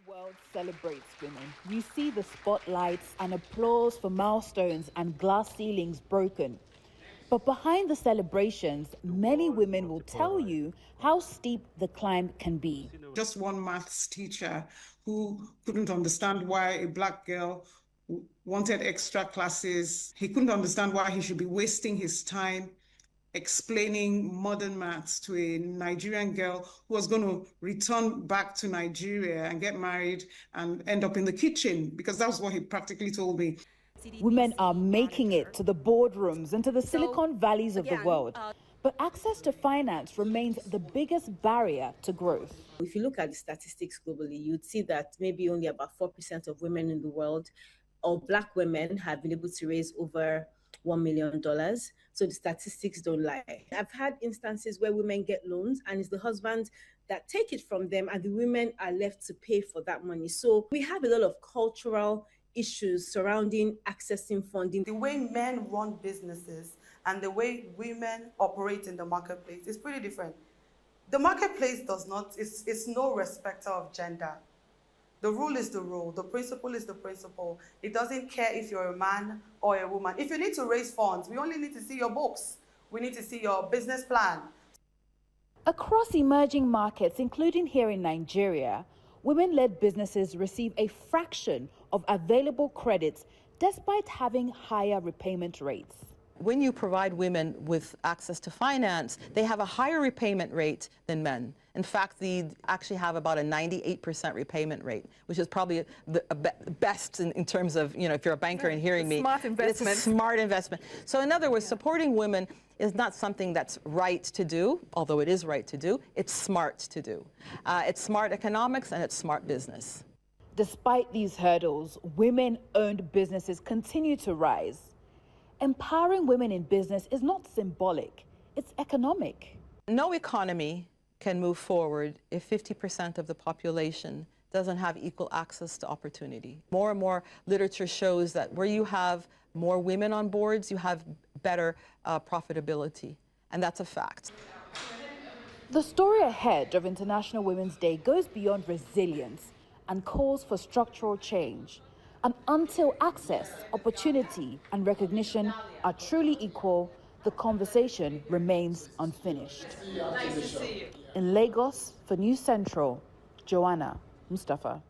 The world celebrates women. You see the spotlights and applause for milestones and glass ceilings broken. But behind the celebrations, many women will tell you how steep the climb can be. Just one maths teacher who couldn't understand why a black girl wanted extra classes. He couldn't understand why he should be wasting his time explaining modern maths to a Nigerian girl who was going to return back to Nigeria and get married and end up in the kitchen, because that was what he practically told me. Women are making it to the boardrooms and to the Silicon Valleys of the world. But access to finance remains the biggest barrier to growth. If you look at the statistics globally, you'd see that maybe only about 4% of women in the world, or black women, have been able to raise over $1 million. So the statistics don't lie. I've had instances where women get loans and it's the husbands that take it from them and the women are left to pay for that money. So we have a lot of cultural issues surrounding accessing funding. The way men run businesses and the way women operate in the marketplace is pretty different. The marketplace it's no respecter of gender. The rule is the rule, the principle is the principle. It doesn't care if you're a man or a woman. If you need to raise funds, we only need to see your books. We need to see your business plan. Across emerging markets, including here in Nigeria, women-led businesses receive a fraction of available credits despite having higher repayment rates. When you provide women with access to finance, they have a higher repayment rate than men. In fact, they actually have about a 98% repayment rate, which is probably the best in terms of, if you're a banker and hearing me. Smart investment. It's a smart investment. So in other words, supporting women is not something that's right to do, although it is right to do. It's smart to do. It's smart economics and it's smart business. Despite these hurdles, women-owned businesses continue to rise. Empowering women in business is not symbolic, it's economic. No economy can move forward if 50% of the population doesn't have equal access to opportunity. More and more literature shows that where you have more women on boards, you have better profitability, and that's a fact. The story ahead of International Women's Day goes beyond resilience and calls for structural change. And until access, opportunity, and recognition are truly equal, the conversation remains unfinished. Nice to see you. In Lagos, for News Central, Joanna Mustapha.